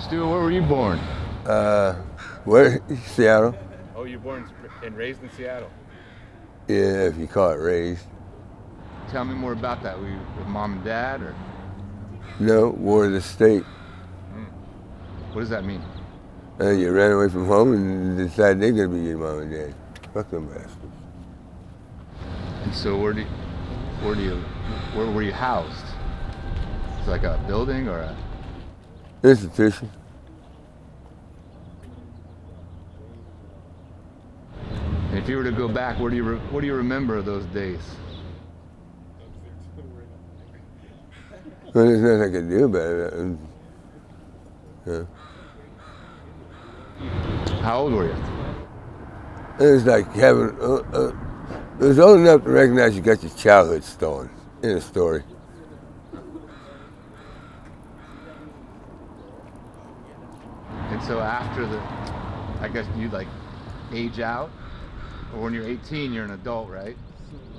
Stuart, where were you born? Where? Seattle? Oh, you were born and raised in Seattle. Yeah, if you call it raised. Tell me more about that. Were you with mom and dad, or No, war of the state. what does that mean? You ran away from home and decided they're going to be your mom and dad. Fuck them bastards. And so where were you housed? It's like a building or a. Institution. And if you were to go back, what do you remember of those days? Well, there's nothing I can do about it. Yeah. How old were you? It was like having. It was old enough to recognize you got your childhood stolen in a story. And so after I guess you like age out, or when you're 18, you're an adult, right?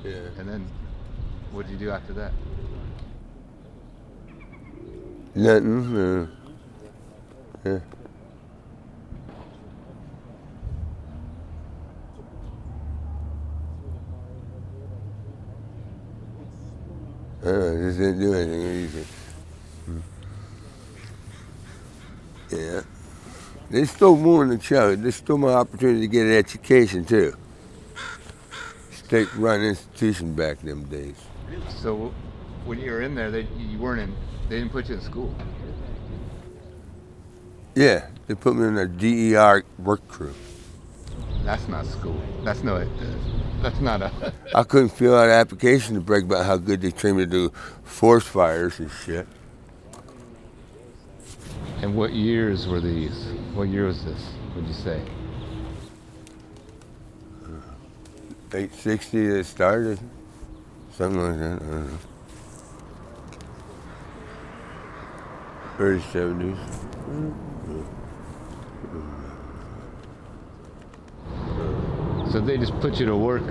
Yeah. And then what did you do after that? Nothing. Yeah. Just didn't do anything easy. Yeah. They stole more than the child. They stole my opportunity to get an education too. State-run institution back in them days. So when you were in there, they didn't put you in school. Yeah, they put me in a DER work crew. That's not school. That's not a. I couldn't fill out an application to brag about how good they trained me to do forest fires and shit. And what years were these? What year was this, would you say? 860 it started. Something like that. I don't know. Early 70s. So they just put you to work.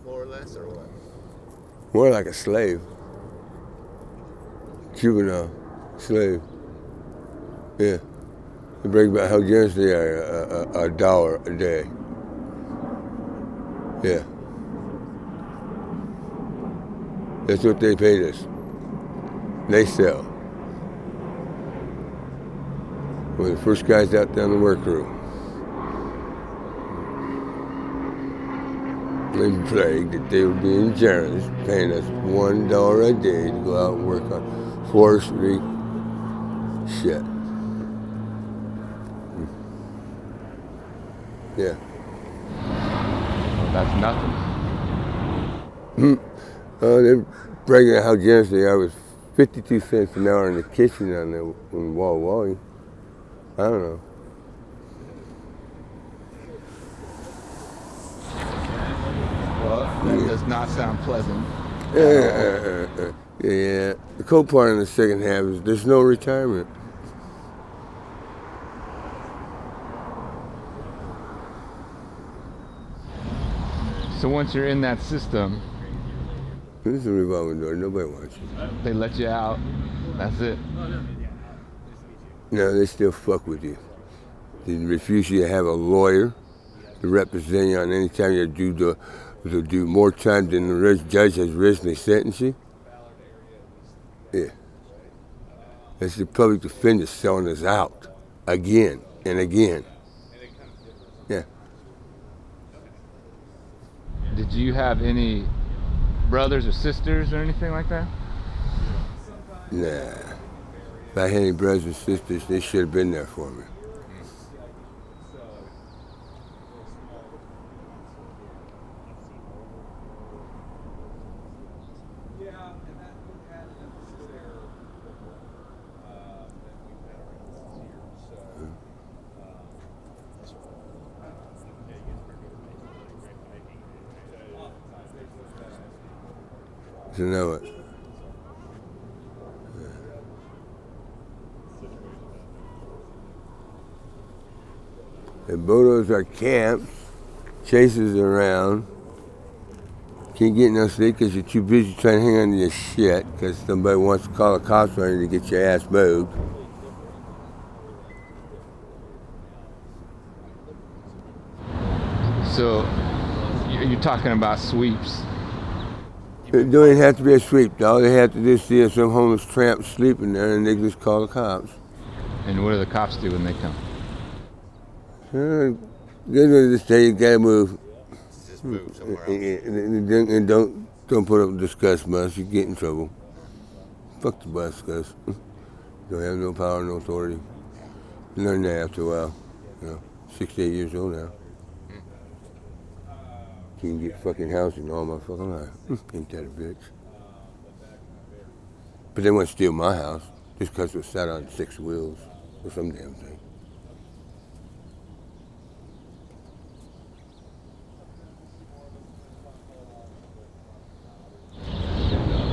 More or less, or what? More like a slave. Juvenile. Slave. Yeah. They brag about how generous they are. $1 a day. Yeah. That's what they paid us. They sell. We're the first guys out there on the work crew. They bragged that they were being generous, paying us $1 a day to go out and work on forestry shit. Yeah. Well, that's nothing. They're bragging how generous they are with 52 cents an hour in the kitchen on Wall Wally. I don't know. Well, that does not sound pleasant. Yeah. The cool part in the second half is there's no retirement. So once you're in that system, This is a revolving door. Nobody wants you. they let you out. That's it. No, they still fuck with you. They refuse you to have a lawyer to represent you on any time you do more time than the judge has originally sentenced you. Yeah. That's the public defender selling us out again and again. Yeah. Did you have any brothers or sisters or anything like that? Nah. If I had any brothers and sisters, they should have been there for me. So now what? And Bodos are camps, chases around, Can't get no sleep because you're too busy trying to hang on to your shit because somebody wants to call the cops on you to get your ass moved. So you're talking about sweeps. It don't even have to be a sweep. All they have to do is see some homeless tramp sleeping there and they just call the cops. And what do the cops do when they come? They're going to just tell you gotta move. Just move somewhere else. And don't put up a discuss bus. You get in trouble. Fuck the bus, cuz. Don't have no power, no authority. Learn that after a while. 68 years old now. Can't get fucking housing all my fucking life. Ain't that a bitch? But they want to steal my house just because it was sat on 6 wheels or some damn thing.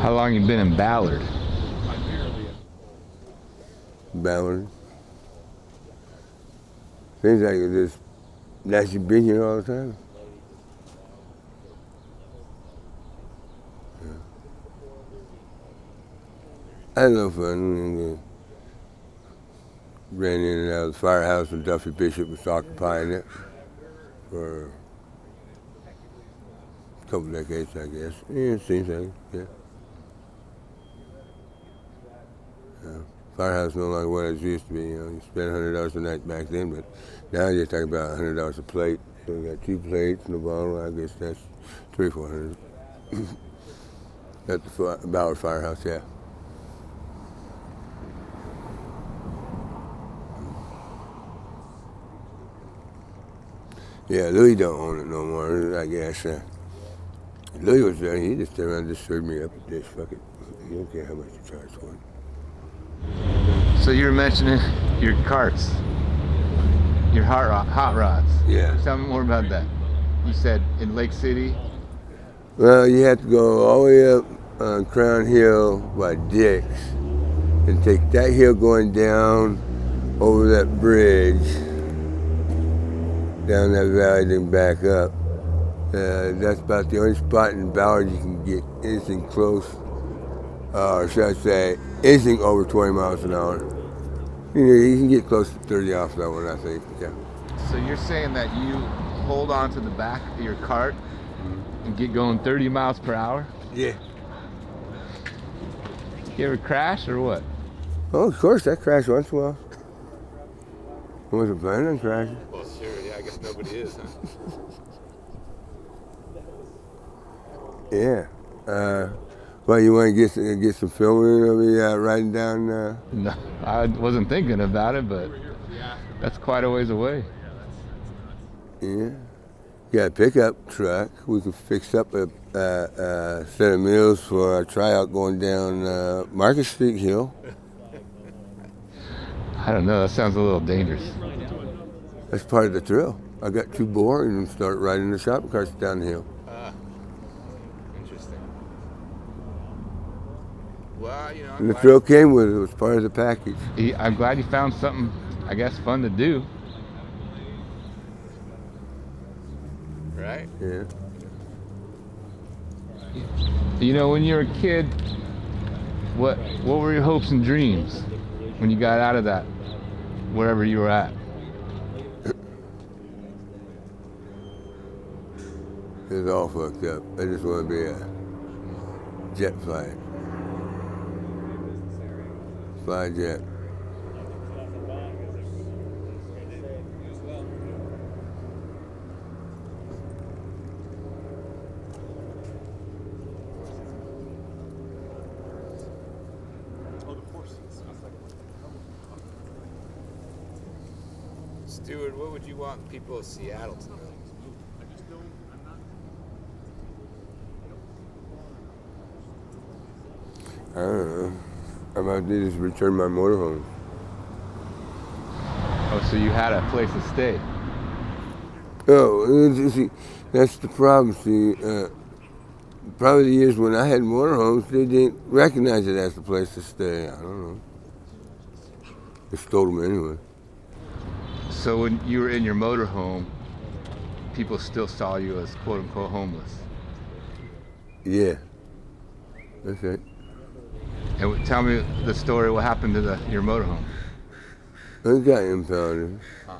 How long you been in Ballard? Ballard. Seems like it's just you've been here all the time. Yeah. I had no fun. Ran in and out of the firehouse when Duffy Bishop was occupying it for a couple decades, I guess. Yeah, it seems like, yeah. Firehouse no longer what it used to be. You spend $100 a night back then, but now you're talking about $100 a plate. So you got 2 plates and a bottle. I guess that's $300-400. At the Ballard Firehouse, yeah. Yeah, Louis don't own it no more. I guess. Louis was there. He just turned around and just served me up a dish. Fuck it. You don't care how much you charge for it. So you were mentioning your carts, your hot rods. Yeah. Tell me more about that. You said in Lake City. Well, you have to go all the way up on Crown Hill by Dick's and take that hill going down over that bridge, down that valley, then back up. That's about the only spot in Ballard you can get anything close, or should I say, anything over 20 miles an hour. You can get close to 30 off that one, I think, yeah. So you're saying that you hold on to the back of your cart and get going 30 miles per hour? Yeah. You ever crash or what? Oh, of course, I crashed once in a while. I wasn't planning on crashing. Well, sure, yeah, I guess nobody is, huh? Yeah. Well, you want to get some filming of me riding down? No, I wasn't thinking about it, but that's quite a ways away. Yeah. Got a pickup truck. We could fix up a set of meals for a tryout going down Market Street Hill. I don't know, that sounds a little dangerous. That's part of the thrill. I got too bored and started riding the shopping carts down the hill. Interesting. Well, And the thrill came with it. It was part of the package. I'm glad you found something, I guess, fun to do. Right? Yeah. When you were a kid, what were your hopes and dreams when you got out of that, wherever you were at? It was all fucked up. I just want to be a jet pilot. Fly jet. Stuart, what would you want people of Seattle to know? I don't know. I'm about to just return my motorhome. Oh, so you had a place to stay. Oh, see, that's the problem. See, probably the years when I had motorhomes, they didn't recognize it as the place to stay. I don't know. They stole them anyway. So when you were in your motorhome, people still saw you as quote-unquote homeless. Yeah. That's it. And tell me the story. What happened to your motorhome? It got impounded. Huh.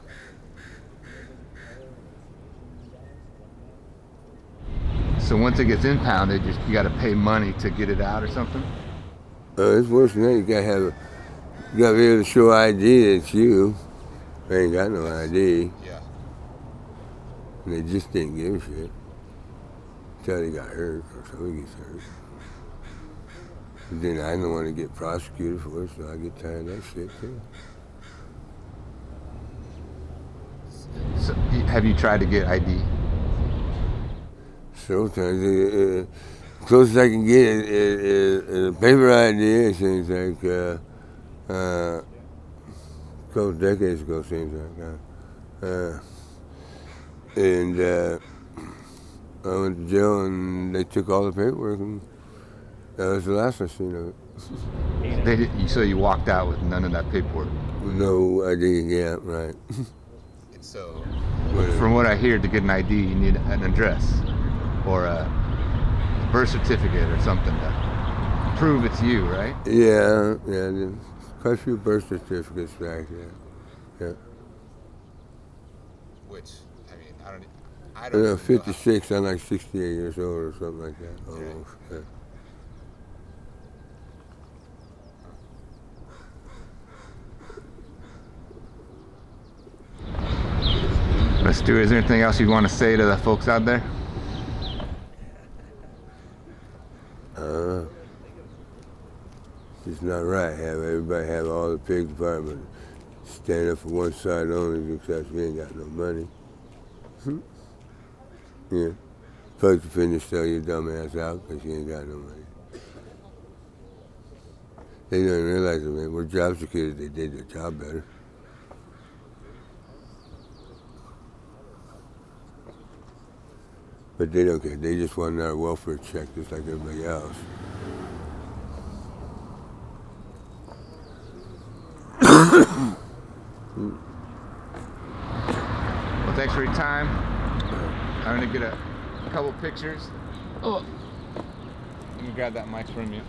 So once it gets impounded, you got to pay money to get it out or something. It's worse than that. You gotta be able to show ID that it's you. I ain't got no ID. Yeah. And they just didn't give a shit. Until they got hurt or somebody gets hurt. And then I don't want to get prosecuted for it, so I get tired of that shit too. So have you tried to get ID? Sometimes, closest I can get is a paper ID. It seems like a couple decades ago. Seems like, and I went to jail and they took all the paperwork, and that was the last I seen of it. So you walked out with none of that paperwork. No ID. Yeah, right. So, From what I hear, to get an ID, you need an address or a birth certificate or something to prove it's you, right? Yeah. There's quite a few birth certificates back there. Yeah. which, I mean, I don't I even know 56, I'm like 68 years old or something like that, almost. Yeah. Stuart, is there anything else you want to say to the folks out there? It's not right. Everybody have all the pig department stand up for one side only because we ain't got no money. Yeah. Public defenders sell your dumb ass out because you ain't got no money. They don't realize it, man. We're job security. They did their job better. But they don't care. They just want our welfare check just like everybody else. Well, thanks for your time. I'm gonna get a couple pictures. Oh, let me grab that mic from you.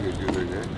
You doing that?